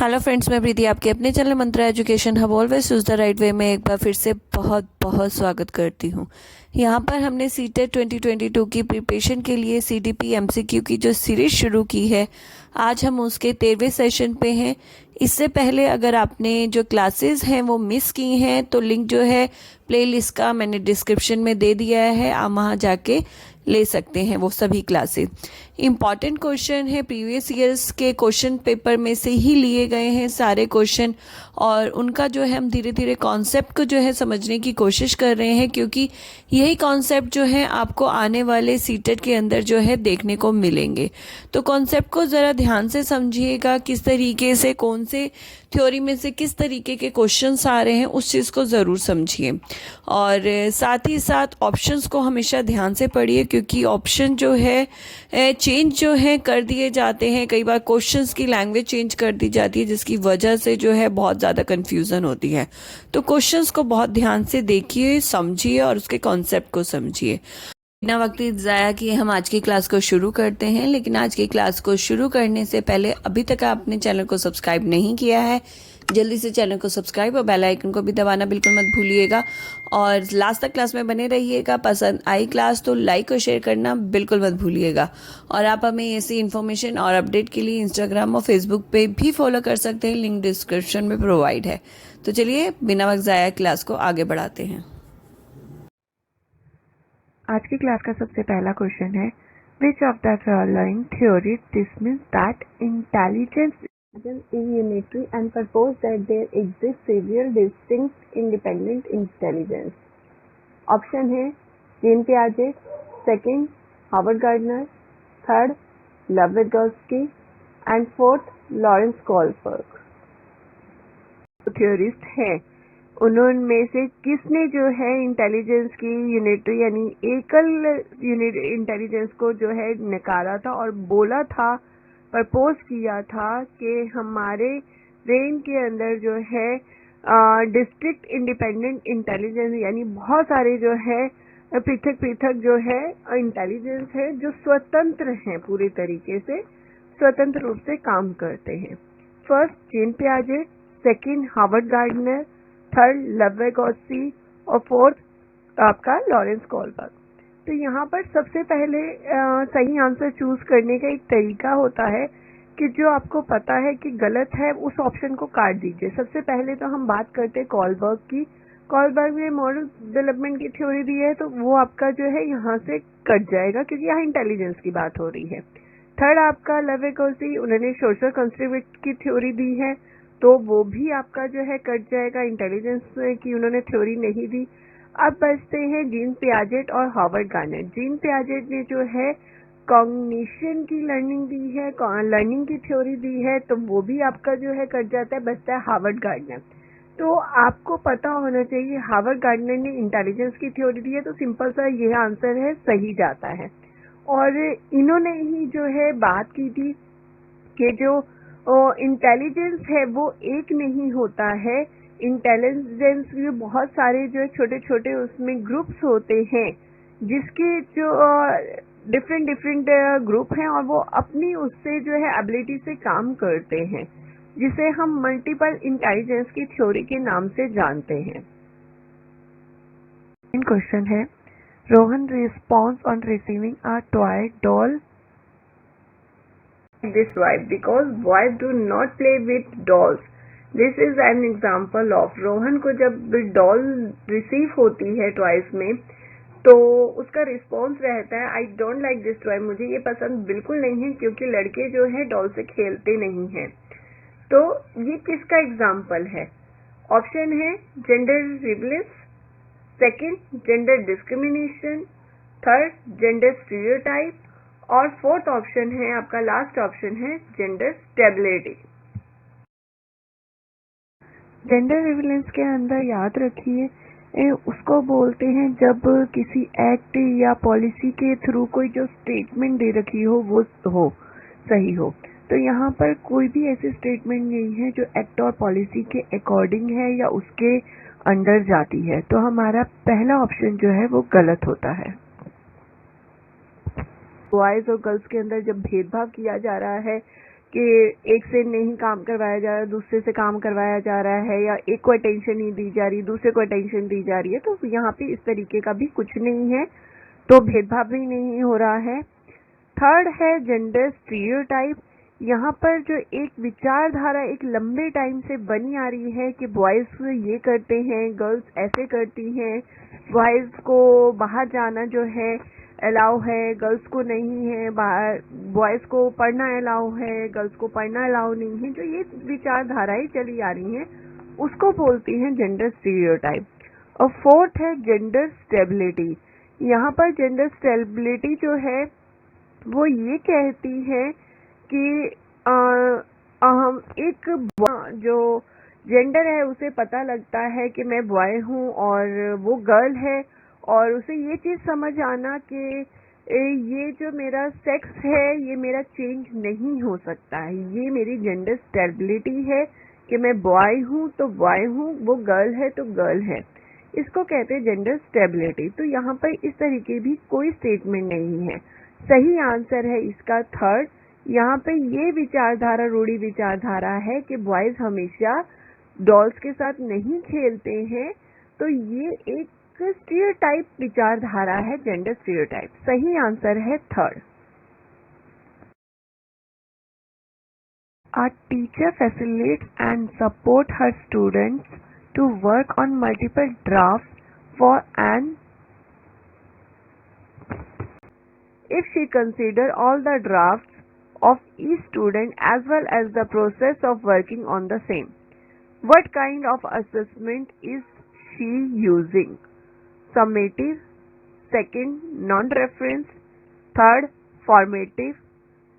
Hello friends, मैं प्रीति आपके अपने channel Mantra education hub always choose the right way में एक बार फिर से बहुत बहुत स्वागत करती हूँ। यहाँ पर हमने सीटेट 2022 की प्रिपरेशन के लिए सीडीपी एमसीक्यू की जो सीरीज शुरू की है, आज हम उसके 13वें सेशन पे हैं। इससे पहले अगर आपने जो क्लासेस हैं वो मिस की हैं तो लिंक जो है प्लेलिस्ट का मैंने डिस्क्रिप्शन में दे दिया है, आप वहाँ जाके ले सकते हैं वो सभी क्लासेस। इम्पॉर्टेंट क्वेश्चन है, प्रीवियस ईयर्स के क्वेश्चन पेपर में से ही लिए गए हैं सारे क्वेश्चन, और उनका जो है हम धीरे धीरे कॉन्सेप्ट को जो है समझने की कोशिश कर रहे हैं, क्योंकि यही कॉन्सेप्ट जो है आपको आने वाले सीटेट के अंदर जो है देखने को मिलेंगे। तो कॉन्सेप्ट को ज़रा ध्यान से समझिएगा, किस तरीके से कौन से थ्योरी में से किस तरीके के क्वेश्चंस आ रहे हैं उस चीज़ को ज़रूर समझिए। और साथ ही साथ ऑप्शंस को हमेशा ध्यान से पढ़िए, क्योंकि ऑप्शन जो है चेंज जो है कर दिए जाते हैं। कई बार क्वेश्चंस की लैंग्वेज चेंज कर दी जाती है, जिसकी वजह से जो है बहुत ज़्यादा कन्फ्यूज़न होती है। तो क्वेश्चंस को बहुत ध्यान से देखिए, समझिए और उसके कॉन्सेप्ट को समझिए। बिना वक्त ज़ाया किए हम आज की क्लास को शुरू करते हैं। लेकिन आज की क्लास को शुरू करने से पहले अभी तक आपने चैनल को सब्सक्राइब नहीं किया है, जल्दी से चैनल को सब्सक्राइब और बेल आइकन को भी दबाना बिल्कुल मत भूलिएगा। और लास्ट तक क्लास में बने रहिएगा। पसंद आई क्लास तो लाइक और शेयर करना बिल्कुल मत भूलिएगा। और आप हमें ऐसी इन्फॉर्मेशन और अपडेट के लिए इंस्टाग्राम और फेसबुक पे भी फॉलो कर सकते हैं, लिंक डिस्क्रिप्शन में प्रोवाइड है। तो चलिए बिना वक्त ज़ाया क्लास को आगे बढ़ाते हैं। आज की क्लास का सबसे पहला क्वेश्चन है, which of the following theory dismiss that intelligence is unitary and propose that there exist several distinct independent intelligence. Option है Jean Piaget, second Harvard Gardner, third Lev Vygotsky and fourth Lawrence Kohlberg. Theorist हैं, उन्होंने से किसने जो है intelligence की unitary यानी एकल इंटेलिजेंस को जो है नकारा था और बोला था, प्रपोज किया था कि हमारे ब्रेन के अंदर जो है डिस्ट्रिक्ट इंडिपेंडेंट इंटेलिजेंस यानी बहुत सारे जो है पृथक पृथक जो है इंटेलिजेंस है जो स्वतंत्र हैं, पूरी तरीके से स्वतंत्र रूप से काम करते हैं। First Jean Piaget, second Harvard Gardner, third Lev Vygotsky और फोर्थ आपका लॉरेंस कोलबर्ग। तो यहाँ पर सबसे पहले सही आंसर चूज करने का एक तरीका होता है कि जो आपको पता है कि गलत है उस ऑप्शन को काट दीजिए। सबसे पहले तो हम बात करते हैं कोलबर्ग की। कोलबर्ग ने मॉडल डेवलपमेंट की थ्योरी दी है, तो वो आपका जो है यहाँ से कट जाएगा, क्योंकि यहाँ इंटेलिजेंस की बात हो रही है। थर्ड आपका लव विगोत्स्की, उन्होंने सोशल कंस्ट्रक्ट की थ्योरी दी है, तो वो भी आपका जो है कट जाएगा, इंटेलिजेंस की उन्होंने थ्योरी नहीं दी। अब बचते हैं जीन पियाजेट और हार्वर्ड गार्डनर। जीन पियाजेट ने जो है कॉग्निशन की लर्निंग दी है, लर्निंग की थ्योरी दी है, तो वो भी आपका जो है कट जाता है, बचता है हार्वर्ड गार्डनर। तो आपको पता होना चाहिए हार्वर्ड गार्डनर ने इंटेलिजेंस की थ्योरी दी है, तो सिंपल सा ये आंसर है, सही जाता है। और इन्होंने ही जो है बात की थी कि जो इंटेलिजेंस है वो एक नहीं होता है, इंटेलिजेंस के बहुत सारे जो छोटे छोटे उसमें ग्रुप्स होते हैं, जिसके जो डिफरेंट ग्रुप हैं और वो अपनी उससे जो है एबिलिटी से काम करते हैं, जिसे हम मल्टीपल इंटेलिजेंस की थ्योरी के नाम से जानते हैं। क्वेश्चन है, Rohan response on receiving a toy doll this wife because wife do not play with dolls. This is an example of Rohan को जब डॉल रिसीव होती है टॉयज में, तो उसका रिस्पॉन्स रहता है I don't like this toy, मुझे ये पसंद बिल्कुल नहीं है, क्योंकि लड़के जो है डॉल से खेलते नहीं हैं। तो ये किसका एग्जाम्पल है? ऑप्शन है gender relevance, second gender discrimination, third gender stereotype और फोर्थ ऑप्शन है आपका लास्ट ऑप्शन है जेंडर स्टेबिलिटी। जेंडर रिविलेंस के अंदर याद रखिए उसको बोलते हैं जब किसी एक्ट या पॉलिसी के थ्रू कोई जो स्टेटमेंट दे रखी हो वो हो सही हो। तो यहाँ पर कोई भी ऐसी स्टेटमेंट नहीं है जो एक्ट और पॉलिसी के अकॉर्डिंग है या उसके अंडर जाती है, तो हमारा पहला ऑप्शन जो है वो गलत होता है। बॉयज और गर्ल्स के अंदर जब भेदभाव किया जा रहा है कि एक से नहीं काम करवाया जा रहा, दूसरे से काम करवाया जा रहा है, या एक को अटेंशन नहीं दी जा रही, दूसरे को अटेंशन दी जा रही है। तो यहाँ पे इस तरीके का भी कुछ नहीं है, तो भेदभाव भी नहीं हो रहा है। थर्ड है जेंडर स्टीरियोटाइप। यहाँ पर जो एक विचारधारा एक लंबे टाइम से बनी आ रही है कि बॉयज ये करते हैं, गर्ल्स ऐसे करती हैं, बॉयज को बाहर जाना जो है अलाउ है, गर्ल्स को नहीं है, बाहर बॉयज को पढ़ना अलाउ है, गर्ल्स को पढ़ना अलाउ नहीं है, जो ये विचारधाराएं चली आ रही हैं उसको बोलती हैं जेंडर स्टीरियोटाइप। और फोर्थ है जेंडर स्टेबिलिटी। यहाँ पर जेंडर स्टेबिलिटी जो है वो ये कहती है कि हम एक जो जेंडर है उसे पता लगता है कि मैं बॉय हूँ और वो गर्ल है, और उसे ये चीज़ समझ आना कि ये जो मेरा सेक्स है ये मेरा चेंज नहीं हो सकता है, ये मेरी जेंडर स्टेबिलिटी है कि मैं बॉय हूँ तो बॉय हूँ, वो गर्ल है तो गर्ल है, इसको कहते हैं जेंडर स्टेबिलिटी। तो यहाँ पर इस तरीके भी कोई स्टेटमेंट नहीं है। सही आंसर है इसका थर्ड। यहाँ पे ये विचारधारा रूढ़ी विचारधारा है कि बॉयज हमेशा डॉल्स के साथ नहीं खेलते हैं, तो ये एक स्टीरियोटाइप विचारधारा है, जेंडर स्टीरियोटाइप। सही आंसर है third. A teacher facilitates and support her students to work on multiple drafts for an if she consider all the drafts of each student as well as the process of working on the same. What kind of assessment is she using? Summative, second non-reference, third formative,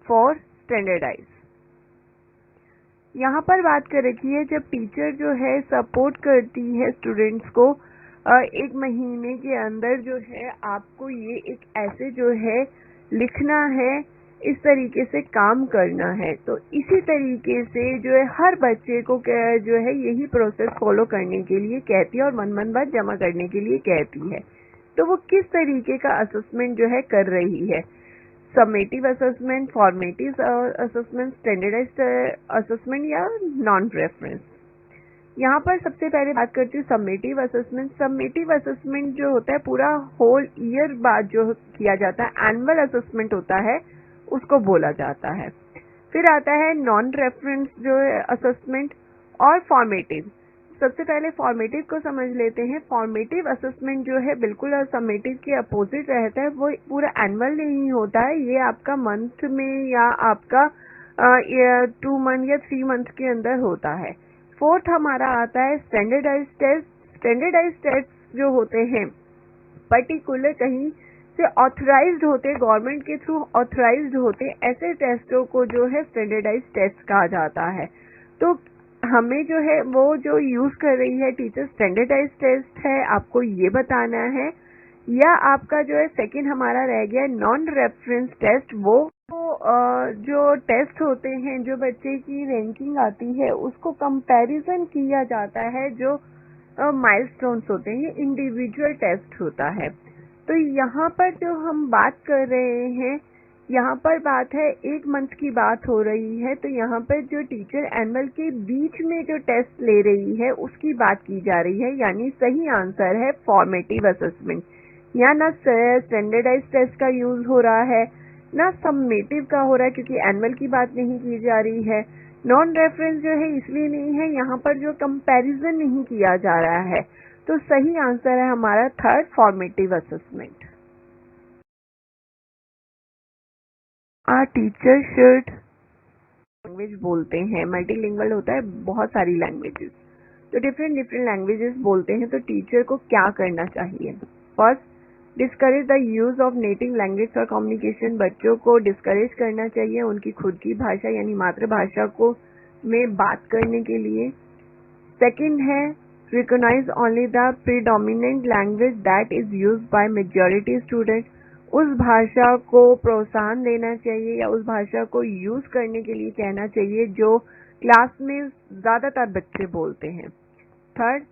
fourth standardized. यहाँ पर बात कर रखी है जब teacher जो है support करती है स्टूडेंट्स को, एक महीने के अंदर जो है आपको ये एक ऐसे जो है लिखना है, इस तरीके से काम करना है, तो इसी तरीके से जो है हर बच्चे को जो है यही प्रोसेस फॉलो करने के लिए कहती है और मन बात जमा करने के लिए कहती है। तो वो किस तरीके का असेसमेंट जो है कर रही है? Summative assessment, formative assessment, standardised assessment या नॉन रेफरेंस। यहाँ पर सबसे पहले बात करती हूँ समेटिव असेसमेंट। समेटिव असेसमेंट जो होता है पूरा होल ईयर बाद जो किया जाता है, एनुअल असेसमेंट होता है, उसको बोला जाता है। फिर आता है नॉन रेफरेंस जो है असेसमेंट और फॉर्मेटिव। सबसे पहले फॉर्मेटिव को समझ लेते हैं। फॉर्मेटिव असेसमेंट जो है बिल्कुल समेटिव के अपोजिट रहता है, वो पूरा एनुअल नहीं होता है, ये आपका मंथ में या आपका 2 मंथ या 3 मंथ के अंदर होता है। फोर्थ हमारा आता है स्टैंडर्डाइज्ड टेस्ट। स्टैंडर्डाइज्ड टेस्ट जो होते हैं पर्टिकुलर कहीं से ऑथराइज्ड होते, गवर्नमेंट के थ्रू ऑथराइज्ड होते, ऐसे टेस्टों को जो है स्टैंडर्डाइज्ड टेस्ट कहा जाता है। तो हमें जो है वो जो यूज कर रही है टीचर स्टैंडर्डाइज्ड टेस्ट है, आपको ये बताना है, या आपका जो है सेकंड हमारा रह गया नॉन रेफरेंस टेस्ट। वो जो टेस्ट होते हैं, जो बच्चे की रैंकिंग आती है उसको कंपैरिजन किया जाता है, जो माइलस्टोन्स होते हैं, ये इंडिविजुअल टेस्ट होता है। तो यहाँ पर जो हम बात कर रहे हैं, यहाँ पर बात है 1 मंथ की बात हो रही है, तो यहाँ पर जो टीचर एनुअल के बीच में जो टेस्ट ले रही है उसकी बात की जा रही है, यानी सही आंसर है फॉर्मेटिव असेसमेंट। यहाँ ना स्टैंडर्डाइज्ड टेस्ट का यूज हो रहा है ना समेटिव का हो रहा है, क्योंकि एनुअल की बात नहीं की जा रही है। नॉन रेफरेंस जो है इसलिए नहीं है, यहाँ पर जो कंपैरिजन नहीं किया जा रहा है। तो सही आंसर है हमारा third formative assessment. Teacher should language बोलते हैं, मल्टीलिंगुअल होता है, बहुत सारी लैंग्वेजेस, तो डिफरेंट लैंग्वेजेस बोलते हैं, तो टीचर को क्या करना चाहिए? First, discourage the use of native language for communication. बच्चों को डिस्करेज करना चाहिए उनकी खुद की भाषा यानी मातृभाषा को में बात करने के लिए। सेकंड है recognise only the predominant language that is used by majority student. उस भाषा को प्रोत्साहन देना चाहिए या उस भाषा को यूज करने के लिए कहना चाहिए जो क्लास में ज्यादातर बच्चे बोलते हैं। Third,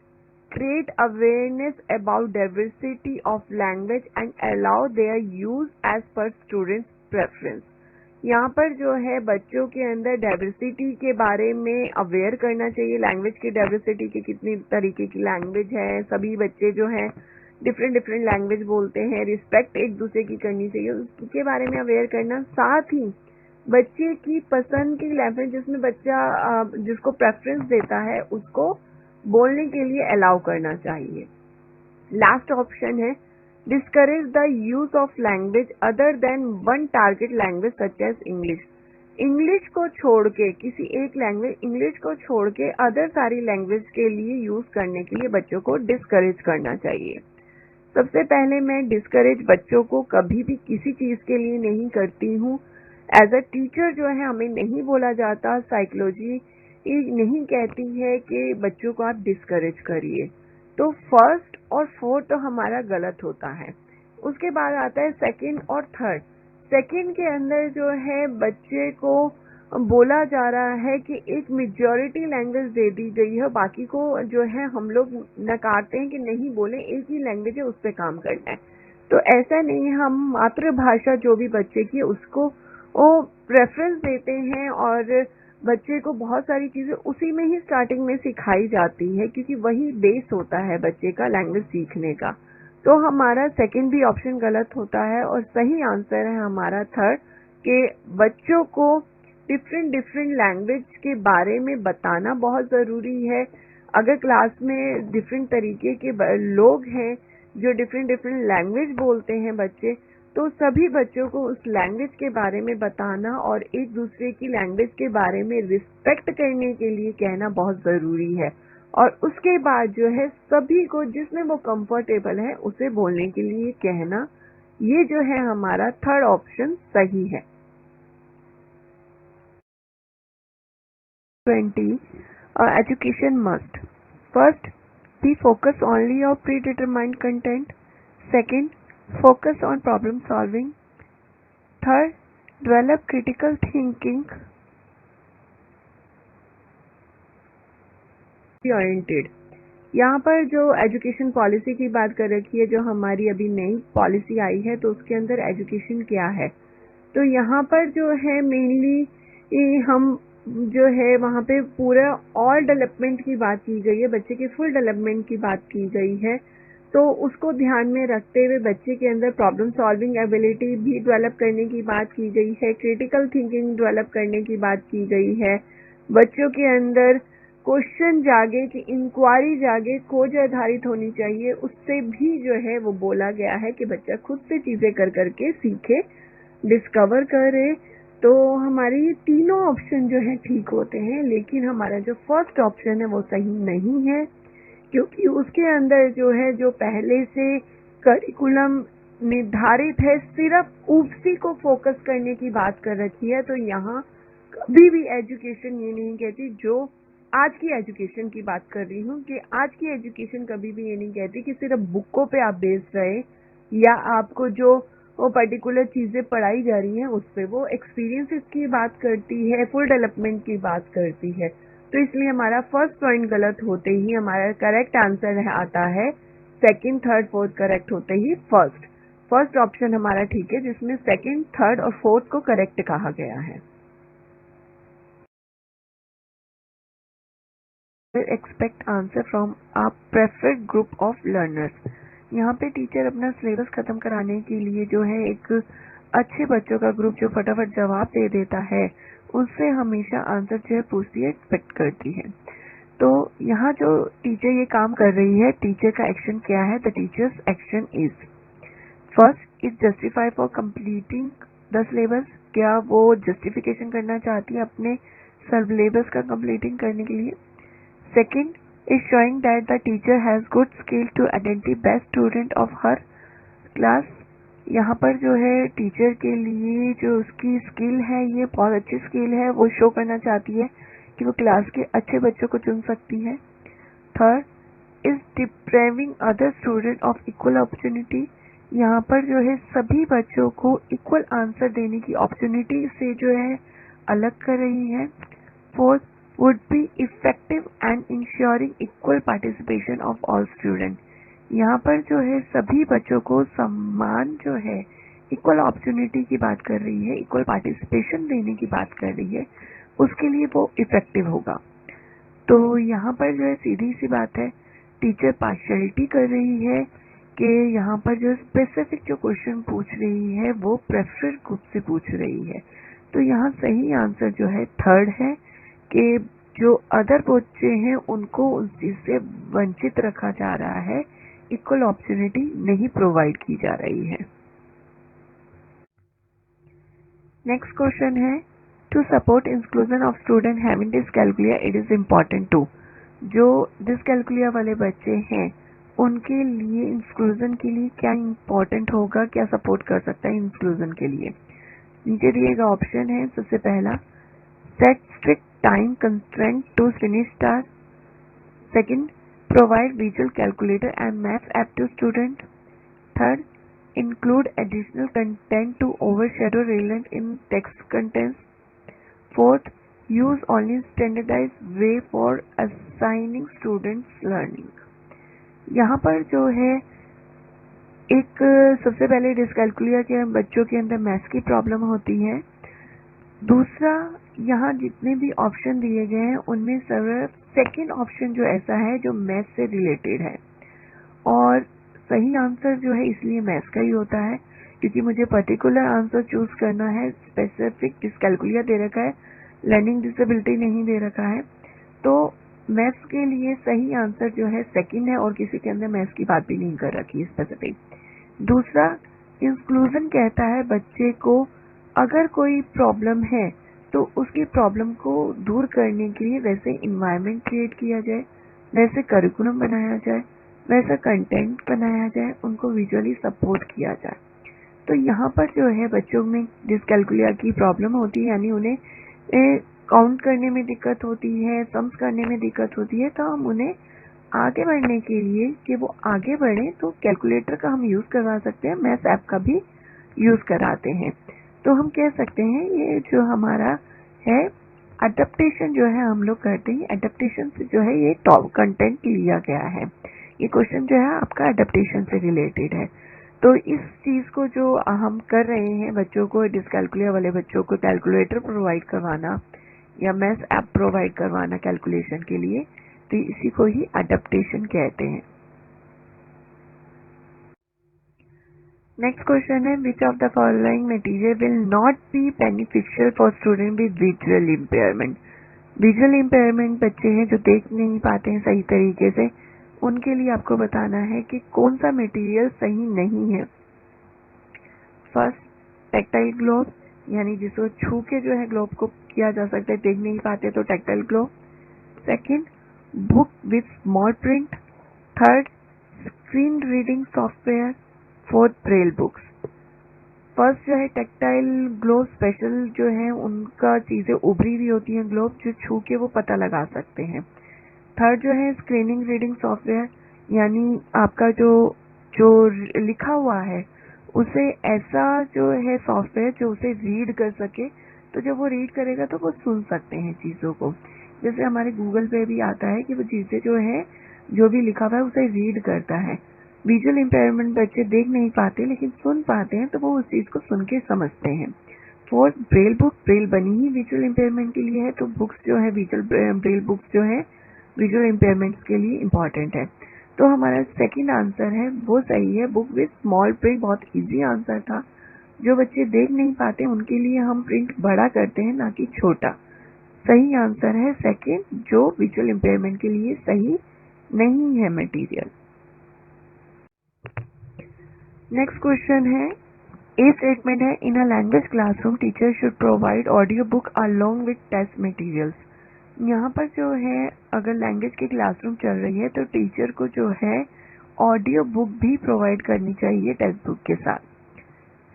create awareness about diversity of language and allow their use as per students' preference। यहाँ पर जो है बच्चों के अंदर डाइवर्सिटी के बारे में अवेयर करना चाहिए, लैंग्वेज की डाइवर्सिटी की, कितनी तरीके की लैंग्वेज है, सभी बच्चे जो हैं डिफरेंट डिफरेंट लैंग्वेज बोलते हैं, रिस्पेक्ट एक दूसरे की करनी चाहिए, उसके बारे में अवेयर करना। साथ ही बच्चे की पसंद की लैंग्वेज जिसमें बच्चा जिसको प्रेफरेंस देता है उसको बोलने के लिए अलाउ करना चाहिए। लास्ट ऑप्शन है discourage the use of language other than one target language such as English. English को छोड़ के किसी एक लैंग्वेज, इंग्लिश को छोड़ के अदर सारी लैंग्वेज के लिए यूज करने के लिए बच्चों को डिस्करेज करना चाहिए। सबसे पहले मैं डिस्करेज बच्चों को कभी भी किसी चीज के लिए नहीं करती हूँ। एज अ टीचर जो है हमें नहीं बोला जाता, साइकोलॉजी नहीं कहती है कि बच्चों को आप डिस्करेज करिए। तो फर्स्ट और फोर्थ तो हमारा गलत होता है। उसके बाद आता है सेकंड और थर्ड। सेकंड के अंदर जो है बच्चे को बोला जा रहा है कि एक मेजॉरिटी लैंग्वेज दे दी गई है, बाकी को जो है हम लोग नकारते हैं कि नहीं बोले, एक ही लैंग्वेज है उस पर काम करना है। तो ऐसा नहीं, हम मातृभाषा जो भी बच्चे की उसको वो प्रेफरेंस देते हैं और बच्चे को बहुत सारी चीजें उसी में ही स्टार्टिंग में सिखाई जाती है, क्योंकि वही बेस होता है बच्चे का लैंग्वेज सीखने का। तो हमारा सेकंड भी ऑप्शन गलत होता है और सही आंसर है हमारा थर्ड, कि बच्चों को डिफरेंट डिफरेंट लैंग्वेज के बारे में बताना बहुत जरूरी है। अगर क्लास में डिफरेंट तरीके के लोग हैं जो डिफरेंट डिफरेंट लैंग्वेज बोलते हैं बच्चे, तो सभी बच्चों को उस लैंग्वेज के बारे में बताना और एक दूसरे की लैंग्वेज के बारे में रिस्पेक्ट करने के लिए कहना बहुत जरूरी है। और उसके बाद जो है सभी को जिसमें वो कंफर्टेबल है उसे बोलने के लिए कहना, ये जो है हमारा थर्ड ऑप्शन सही है। 20. Education must first be focused only on predetermined content. Second, focus on problem solving. Third, develop critical thinking. Oriented. यहाँ पर जो एजुकेशन पॉलिसी की बात कर रखी है, जो हमारी अभी नई पॉलिसी आई है, तो उसके अंदर एजुकेशन क्या है, तो यहाँ पर जो है मेनली हम जो है वहाँ पे पूरा ऑल डेवलपमेंट की बात की गई है, बच्चे के फुल डेवलपमेंट की बात की गई है। तो उसको ध्यान में रखते हुए बच्चे के अंदर प्रॉब्लम सॉल्विंग एबिलिटी भी डेवलप करने की बात की गई है, क्रिटिकल थिंकिंग डेवलप करने की बात की गई है, बच्चों के अंदर क्वेश्चन जागे कि इंक्वायरी जागे, खोज आधारित होनी चाहिए, उससे भी जो है वो बोला गया है कि बच्चा खुद से चीजें कर करके सीखे, डिस्कवर करे। तो हमारे ये तीनों ऑप्शन जो है ठीक होते हैं, लेकिन हमारा जो फर्स्ट ऑप्शन है वो सही नहीं है, क्योंकि उसके अंदर जो है जो पहले से करिकुलम निर्धारित है सिर्फ उसी को फोकस करने की बात कर रखी है। तो यहाँ कभी भी एजुकेशन ये नहीं कहती, जो आज की एजुकेशन की बात कर रही हूँ, कि आज की एजुकेशन कभी भी ये नहीं कहती कि सिर्फ बुकों पे आप बेस रहे या आपको जो वो पर्टिकुलर चीजें पढ़ाई जा रही हैं उस पे, वो एक्सपीरियंसेस की बात करती है, फुल डेवलपमेंट की बात करती है। तो इसलिए हमारा फर्स्ट पॉइंट गलत होते ही हमारा करेक्ट आंसर आता है सेकंड, थर्ड, फोर्थ करेक्ट होते ही फर्स्ट ऑप्शन हमारा ठीक है, जिसमें सेकंड, थर्ड और फोर्थ को करेक्ट कहा गया है। Expect answer from a preferred group of learners. यहाँ पे टीचर अपना सिलेबस खत्म कराने के लिए जो है एक अच्छे बच्चों का ग्रुप जो फटाफट जवाब दे देता है, उससे हमेशा आंसर जो है पूछती है, एक्सपेक्ट करती है। तो यहाँ जो टीचर ये काम कर रही है, टीचर का एक्शन क्या है? The teachers action is first is justify for completing the syllabus. क्या वो जस्टिफिकेशन करना चाहती है अपने सिलेबस का कंप्लीटिंग करने के लिए? Second is showing that the teacher has good skill to identify best student of her class. यहाँ पर जो है टीचर के लिए जो उसकी स्किल है, ये बहुत अच्छी स्किल है, वो शो करना चाहती है कि वो क्लास के अच्छे बच्चों को चुन सकती है। Third is depriving other student of equal opportunity. यहाँ पर जो है सभी बच्चों को इक्वल आंसर देने की अपॉर्चुनिटी से जो है अलग कर रही है। Fourth would be effective and ensuring equal participation of all students. यहाँ पर जो है सभी बच्चों को समान जो है इक्वल अपॉर्चुनिटी की बात कर रही है, इक्वल पार्टिसिपेशन देने की बात कर रही है, उसके लिए वो इफेक्टिव होगा। तो यहाँ पर जो है सीधी सी बात है, टीचर पार्शियलिटी कर रही है कि यहाँ पर जो स्पेसिफिक जो क्वेश्चन पूछ रही है वो प्रेफरेड ग्रुप से पूछ रही है। तो यहाँ सही आंसर जो है थर्ड है कि जो अदर बच्चे हैं उनको उस चीज से वंचित रखा जा रहा है, इक्वल अपॉर्चुनिटी नहीं प्रोवाइड की जा रही है। नेक्स्ट क्वेश्चन है, to support inclusion of student having dyscalculia it is important to. जो डिसकैल्कुलिया वाले बच्चे हैं उनके लिए इंक्लूजन के लिए क्या इम्पोर्टेंट होगा, क्या सपोर्ट कर सकता है इंक्लूजन के लिए। नीचे दिए गए ऑप्शन है, सबसे पहला set strict time constraint to finish task, second provide visual calculator and maths app to student, third include additional content to overshadow relevant in text contents, fourth use only standardized way for assigning students learning। यहाँ पर जो है एक सबसे पहले डिसकैल्कुलिया के बच्चों के अंदर मैथ्स की प्रॉब्लम होती है। दूसरा, यहाँ जितने भी ऑप्शन दिए गए हैं उनमें सिर्फ सेकंड ऑप्शन जो ऐसा है जो मैथ्स से रिलेटेड है, और सही आंसर जो है इसलिए मैथ्स का ही होता है क्योंकि मुझे पर्टिकुलर आंसर चूज करना है। स्पेसिफिक डिसकैल्कुलिया दे रखा है, लर्निंग डिसेबिलिटी नहीं दे रखा है, तो मैथ्स के लिए सही आंसर जो है सेकंड है और किसी के अंदर मैथ्स की बात भी नहीं कर रखी है स्पेसिफिक। दूसरा, इंक्लूजन कहता है बच्चे को अगर कोई प्रॉब्लम है तो उसकी प्रॉब्लम को दूर करने के लिए वैसे इन्वायरमेंट क्रिएट किया जाए, वैसे करिकुलम बनाया जाए, वैसा कंटेंट बनाया जाए, उनको विजुअली सपोर्ट किया जाए। तो यहाँ पर जो है बच्चों में डिसकैल्कुलिया की प्रॉब्लम होती है, यानी उन्हें काउंट करने में दिक्कत होती है, सम्स करने में दिक्कत होती है, तो हम उन्हें आगे बढ़ने के लिए कि वो आगे बढ़े तो कैलकुलेटर का हम यूज करवा सकते हैं, मैथ्स ऐप का भी यूज कराते हैं। तो हम कह सकते हैं ये जो हमारा है अडेप्टेशन जो है हम लोग करते हैं, अडेप्टेशन से जो है ये टॉप कंटेंट लिया गया है। ये क्वेश्चन जो है आपका अडेप्टेशन से रिलेटेड है। तो इस चीज को जो हम कर रहे हैं, बच्चों को डिसकैल्कुलिया वाले बच्चों को कैलकुलेटर प्रोवाइड करवाना या मैथ्स ऐप प्रोवाइड करवाना कैलकुलेशन के लिए, तो इसी को ही अडेप्टेशन कहते हैं। नेक्स्ट क्वेश्चन है, which of the following material will not be beneficial for student with visual impairment. Visual impairment बच्चे हैं जो देख नहीं पाते हैं सही तरीके से, उनके लिए आपको बताना है कि कौन सा मटेरियल सही नहीं है। फर्स्ट, टैक्टाइल ग्लोव, यानी जिसको छू के जो है ग्लोव को किया जा सकता है, देख नहीं पाते तो tactile glove. Second, book with small print. Third, screen reading software. Fourth, braille books. First जो है टैक्टाइल ग्लोव, स्पेशल जो है उनका चीजें उभरी हुई होती हैं ग्लोव, जो छू के वो पता लगा सकते हैं। थर्ड जो है स्क्रीनिंग रीडिंग सॉफ्टवेयर, यानी आपका जो लिखा हुआ है उसे ऐसा जो है सॉफ्टवेयर जो उसे रीड कर सके, तो जब वो रीड करेगा तो वो सुन सकते हैं चीजों को। जैसे हमारे गूगल पे भी आता है कि वो चीजें जो है जो भी लिखा हुआ है उसे रीड करता है। विजुअल इम्पेयरमेंट बच्चे देख नहीं पाते लेकिन सुन पाते हैं, तो वो उस चीज को सुन के समझते हैं। फोर्थ, ब्रेल बुक, ब्रेल बनी ही विजुअल इम्पेयरमेंट के लिए है, तो बुक्स जो है विजुअल ब्रेल बुक्स जो है विजुअल इम्पेयरमेंट्स के लिए इम्पोर्टेंट है। तो हमारा सेकंड आंसर है वो सही है, बुक विथ स्मॉल प्रिंट। बहुत इजी आंसर था, जो बच्चे देख नहीं पाते उनके लिए हम प्रिंट बड़ा करते हैं ना कि छोटा। सही आंसर है सेकंड, जो विजुअल इम्पेयरमेंट के लिए सही नहीं है मटेरियल। नेक्स्ट क्वेश्चन है, ए स्टेटमेंट है, in a language classroom teacher should provide audio book along with test materials. यहाँ पर जो है अगर लैंग्वेज की क्लासरूम चल रही है तो टीचर को जो है ऑडियो बुक भी प्रोवाइड करनी चाहिए टेक्स्ट बुक के साथ।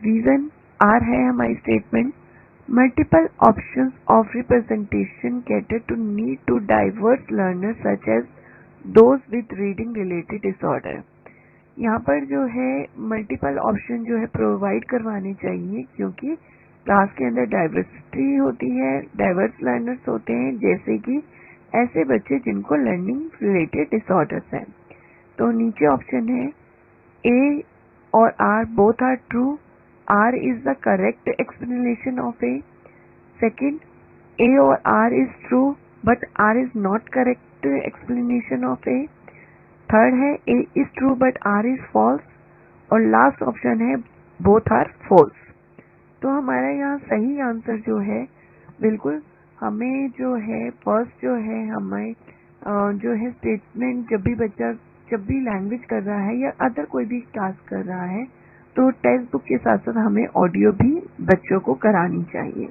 रीजन आर है हमारी statement, multiple options of representation cater to need to diverse learner such as those with reading related disorder. यहाँ पर जो है मल्टीपल ऑप्शन जो है प्रोवाइड करवाने चाहिए क्योंकि क्लास के अंदर डाइवर्सिटी होती है, डाइवर्स लर्नर्स होते हैं, जैसे कि ऐसे बच्चे जिनको लर्निंग रिलेटेड डिसऑर्डर्स हैं। तो नीचे ऑप्शन है ए और R both are true, R is the correct explanation of A. Second, A or R is true but R is not correct explanation of A. Third है A is true but R is false. और last option है both are false. तो हमारा यहाँ सही answer जो है बिल्कुल हमें जो है फर्स्ट जो है हमें जो है स्टेटमेंट जब भी लैंग्वेज कर रहा है या अदर कोई भी टास्क कर रहा है तो टेक्स्ट बुक के साथ साथ हमें ऑडियो भी बच्चों को करानी चाहिए.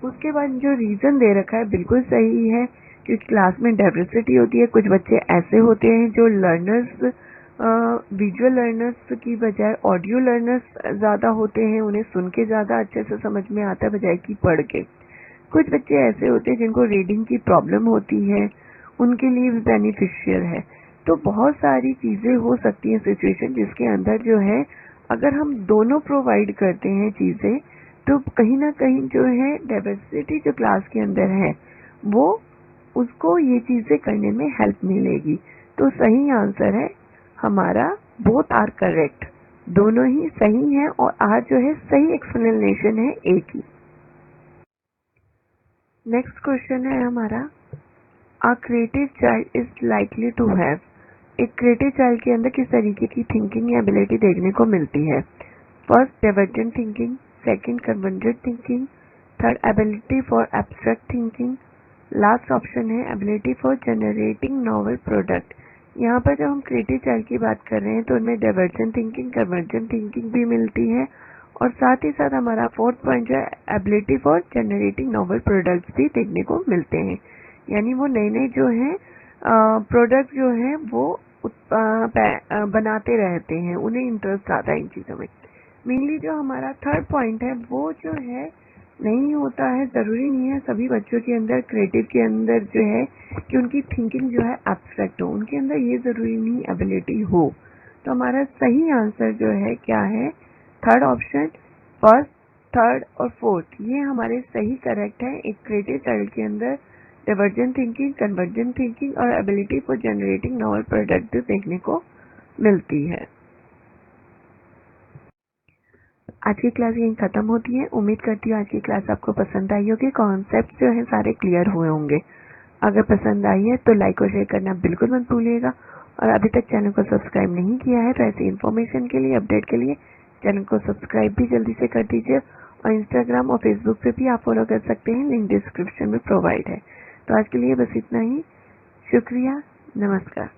उसके बाद जो रीज़न दे रखा है बिल्कुल सही है क्योंकि क्लास में डाइवर्सिटी होती है. कुछ बच्चे ऐसे होते हैं जो लर्नर्स विजुअल लर्नर्स की बजाय ऑडियो लर्नर्स ज़्यादा होते हैं, उन्हें सुन के ज़्यादा अच्छे से समझ में आता है बजाय कि पढ़ के. कुछ बच्चे ऐसे होते हैं जिनको रीडिंग की प्रॉब्लम होती है, उनके लिए भी बेनिफिशियल है. तो बहुत सारी चीज़ें हो सकती हैं सिचुएशन जिसके अंदर जो है अगर हम दोनों प्रोवाइड करते हैं चीज़ें तो कहीं ना कहीं जो है डाइवर्सिटी जो क्लास के अंदर है वो उसको ये चीज़ें करने में हेल्प मिलेगी. तो सही आंसर है हमारा बोथ आर करेक्ट, दोनों ही सही है और आर जो है सही एक्सप्लेनेशन है ए की. नेक्स्ट क्वेश्चन है हमारा a creative child is likely to have. एक क्रिएटिव चाइल्ड के अंदर किस तरीके की थिंकिंग या एबिलिटी देखने को मिलती है. First divergent thinking, second convergent thinking, third ability for abstract thinking, last option है ability for generating novel product. यहाँ पर जब हम क्रिएटिव चाइल्ड की बात कर रहे हैं तो उनमें डाइवर्जेंट थिंकिंग कन्वर्जेंट थिंकिंग भी मिलती है और साथ ही साथ हमारा फोर्थ पॉइंट जो है ability for generating novel products भी देखने को मिलते हैं. यानी वो नए नए जो हैं प्रोडक्ट जो हैं वो बनाते रहते हैं, उन्हें इंटरेस्ट आता है इन चीज़ों में. मेनली जो हमारा थर्ड पॉइंट है वो जो है नहीं होता है, ज़रूरी नहीं है सभी बच्चों के अंदर क्रिएटिव के अंदर जो है कि उनकी थिंकिंग जो है एब्स्ट्रैक्ट हो, उनके अंदर ये ज़रूरी नहीं एबिलिटी हो. तो हमारा सही आंसर जो है क्या है, थर्ड ऑप्शन. फर्स्ट, थर्ड और फोर्थ ये हमारे सही करेक्ट है. एक क्रिएटिव चाइल्ड के अंदर डाइवर्जेंट थिंकिंग, कन्वर्जेंट थिंकिंग और ability for generating novel product देखने को मिलती है. आज की क्लास यहीं ख़त्म होती है. उम्मीद करती हूँ आज की क्लास आपको पसंद आई होगी. कॉन्सेप्ट जो है सारे क्लियर हुए होंगे. अगर पसंद आई है तो लाइक और शेयर करना बिल्कुल मत भूलिएगा और अभी तक चैनल को सब्सक्राइब नहीं किया है तो ऐसी इन्फॉर्मेशन के लिए, अपडेट के लिए चैनल को सब्सक्राइब भी जल्दी से कर दीजिए. और इंस्टाग्राम और फेसबुक पे भी आप फॉलो कर सकते हैं, लिंक डिस्क्रिप्शन में प्रोवाइड है. तो आज के लिए बस इतना ही. शुक्रिया. नमस्कार.